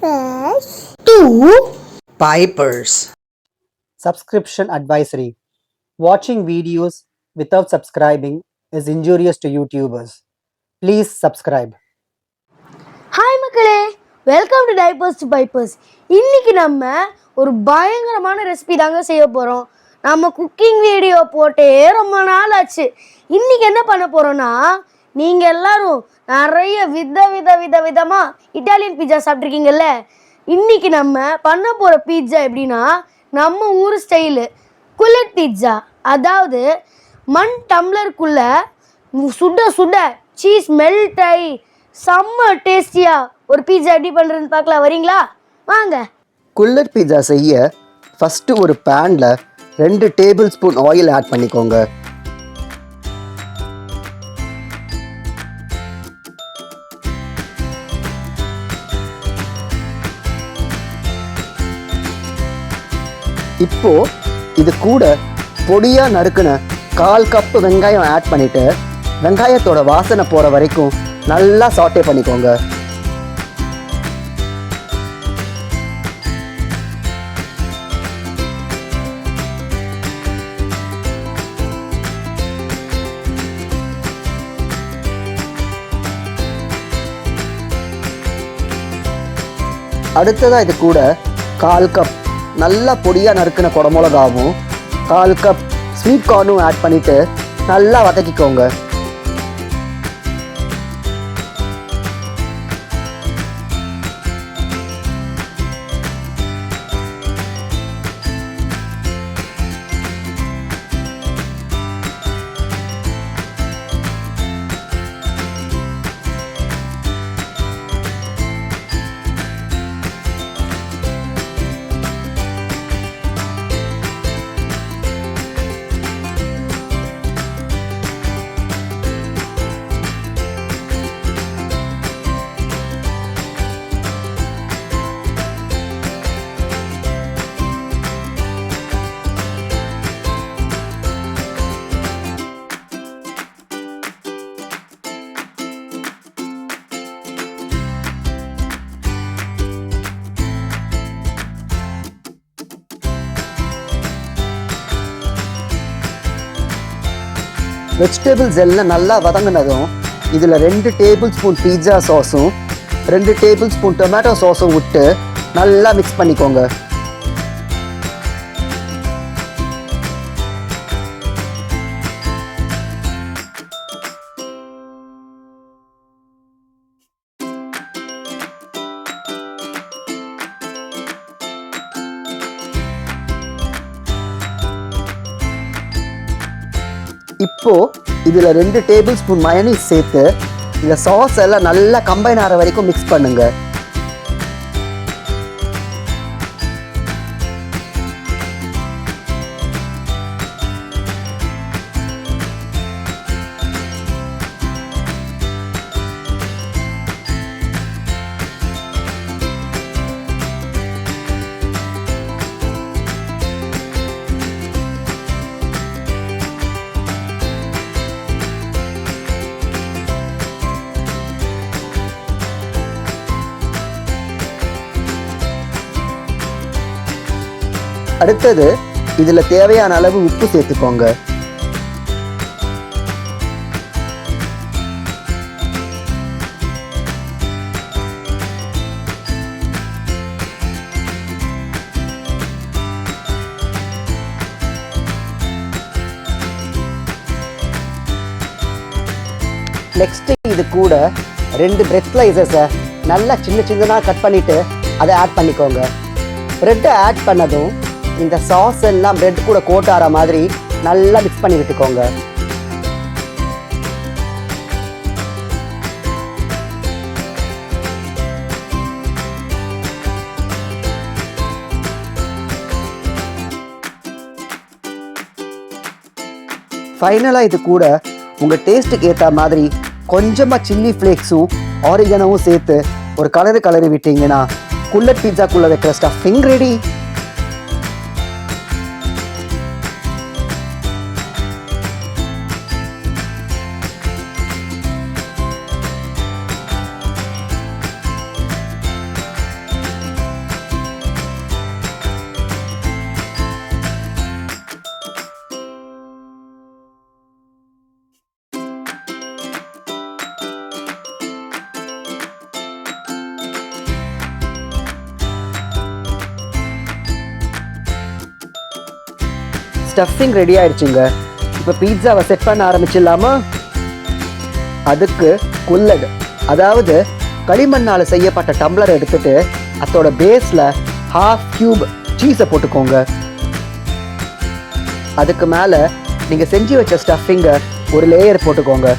Packers. 2 Pipers. Subscription advisory. Watching videos without subscribing is injurious to YouTubers. Please subscribe. Hi மக்களே, welcome to Typers to Pipers. இன்னைக்கு நம்ம ஒரு பயங்கரமான recipe தாங்க செய்ய போகிறோம். நம்ம குக்கிங் வீடியோ போட்டே ரொம்ப நாள் ஆச்சு. இன்னைக்கு என்ன பண்ண போகிறோன்னா, நீங்கள் எல்லாரும் நிறைய விதமாக இட்டாலியன் பீட்சா சாப்பிட்ருக்கீங்கல்ல. இன்னைக்கு நம்ம பண்ண போகிற பீட்சா எப்படின்னா, நம்ம ஊர் ஸ்டைலு குல்லட் பீட்சா. அதாவது மண் டம்ளருக்குள்ளே சுட சுட சீஸ் மெல்ட் ஆகி செம்ம டேஸ்டியா ஒரு பீட்சா எப்படி பண்ணுறதுன்னு பார்க்கலாம். வரீங்களா? வாங்க. குல்லட் பீட்சா செய்ய ஃபஸ்ட்டு ஒரு பேனில் 2 டேபிள் ஸ்பூன் ஆயில் ஆட் பண்ணிக்கோங்க. இப்போ இது கூட பொடியா நறுக்குன 1/4 கப்பு வெங்காயம் ஆட் பண்ணிட்டு வெங்காயத்தோட வாசனை போற வரைக்கும் நல்லா சாட்டே பண்ணிக்கோங்க. அடுத்ததா இது கூட 1/4 கப் நல்லா பொடியா நறுக்கின குடமிளகாவும் 1/4 கப் ஸ்வீட் கார்னும் ஆட் பண்ணிட்டு நல்லா வதக்கிக்கோங்க. வெஜிடபிள்ஸ் எல்லாம் நல்லா வதங்கினதும் இதில் 2 டேபிள் ஸ்பூன் பீட்சா சாஸும் 2 டேபிள் ஸ்பூன் டொமேட்டோ சாஸும் விட்டு நல்லா மிக்ஸ் பண்ணிக்கோங்க. இப்போ இதில் 2 டேபிள் ஸ்பூன் மயோனீஸ் சேர்த்து இந்த சாஸ் எல்லாம் நல்லா கம்பைன் ஆகிற வரைக்கும் மிக்ஸ் பண்ணுங்க. அடுத்தது இதில் தேவையான அளவு உப்பு சேர்த்துக்கோங்க. நெக்ஸ்ட் இது கூட 2 பிரெட் ஸ்லைசஸை நல்லா சின்னதாக கட் பண்ணிட்டு அதை ஆட் பண்ணிக்கோங்க. பிரெட்டை ஆட் பண்ணதும் இந்த சாஸ் எல்லாம் பிரெட் கூட கோட் ஆகிற மாதிரி நல்லா மிக்ஸ் பண்ணி விட்டுக்கோங்க. ஃபைனலாக இது கூட உங்கள் டேஸ்ட்டுக்கு ஏற்ற மாதிரி கொஞ்சமாக சில்லி ஃப்ளேக்ஸும் ஆரிகனவும் சேர்த்து ஒரு கலரி விட்டீங்கன்னா குல்லட் பீட்சாக்குள்ளே வைக்கிற ஸ்டஃபிங் ரெடி. ஸ்டஃபிங் ரெடி ஆயிடுச்சுங்க. இப்போ பீட்சாவை செட் பண்ண ஆரம்பிச்சிடலாமா? அதுக்கு குல்லட், அதாவது களிமண்ணால் செய்யப்பட்ட டம்ளர் எடுத்துட்டு அதோட பேஸில் ஹாஃப் கியூப் சீஸை போட்டுக்கோங்க. அதுக்கு மேலே நீங்கள் செஞ்சு வச்ச ஸ்டஃபிங்கை ஒரு லேயர் போட்டுக்கோங்க.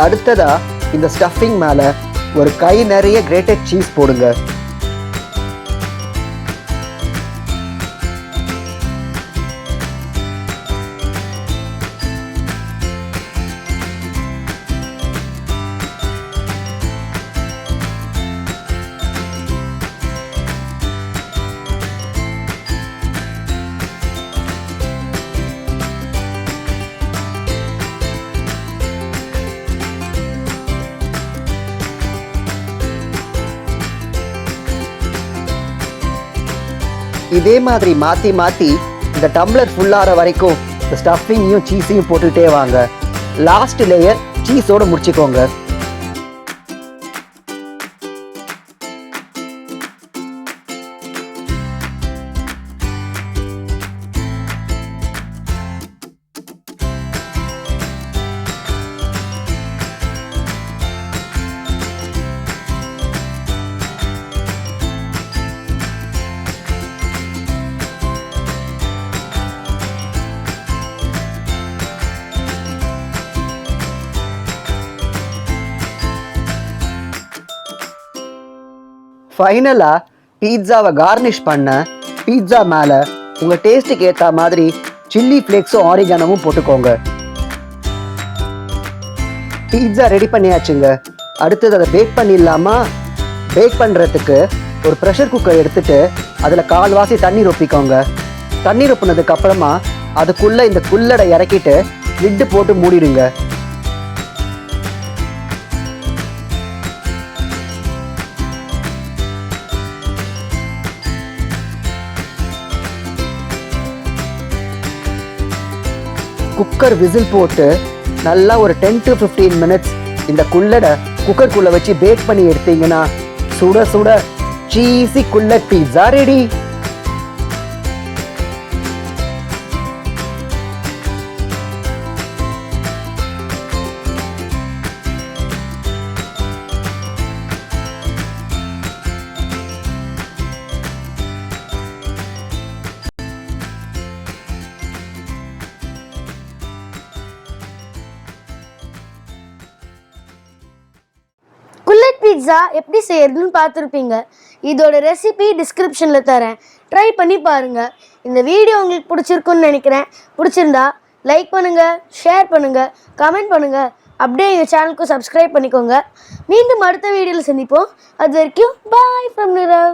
அடுத்ததா இந்த ஸ்டஃபிங் மேல ஒரு கை நிறைய கிரேட்டட் சீஸ் போடுங்க. இதே மாதிரி மாற்றி மாற்றி இந்த டம்ளர் ஃபுல்லாகிற வரைக்கும் இந்த ஸ்டஃபிங்கையும் சீஸையும் போட்டுக்கிட்டே வாங்க. லாஸ்ட் லேயர் சீஸோடு முடிச்சுக்கோங்க. ஃபைனலாக பீட்சாவை கார்னிஷ் பண்ண பீட்சா மேலே உங்கள் டேஸ்ட்டுக்கு ஏற்ற மாதிரி சில்லி ஃப்ளேக்ஸும் ஆரிகானமும் போட்டுக்கோங்க. பீட்சா ரெடி பண்ணியாச்சுங்க. அடுத்தது அதை பேக் பண்ணிடலாமா? பேக் பண்ணுறதுக்கு ஒரு ப்ரெஷர் குக்கர் எடுத்துட்டு அதில் கால்வாசி தண்ணி ரொப்பிக்கோங்க. தண்ணி ரொப்பினதுக்கு அப்புறமா அதுக்குள்ளே இந்த குல்லடை இறக்கிட்டு லிட்டு போட்டு மூடிடுங்க. குக்கர் விசில் போட்டு நல்லா ஒரு 10 to 15 மினிட்ஸ் இந்த குல்லடை குக்கருக்குள்ளே வச்சு பேக் பண்ணி எடுத்தீங்கன்னா சுட சுட சீஸி குல்லட் பீட்சா ரெடி. குல்லட் பீட்சா எப்படி செய்யறதுன்னு பார்த்துருப்பீங்க. இதோட ரெசிபி டிஸ்கிரிப்ஷனில் தரேன், ட்ரை பண்ணி பாருங்கள். இந்த வீடியோ உங்களுக்கு பிடிச்சிருக்குன்னு நினைக்கிறேன். பிடிச்சிருந்தா லைக் பண்ணுங்கள், ஷேர் பண்ணுங்கள், கமெண்ட் பண்ணுங்கள். அப்படியே எங்கள் சேனலுக்கு சப்ஸ்கிரைப் பண்ணிக்கோங்க. மீண்டும் அடுத்த வீடியோவில் சந்திப்போம். அது வரைக்கும் பாய் ஃப்ரம் நிரவ்.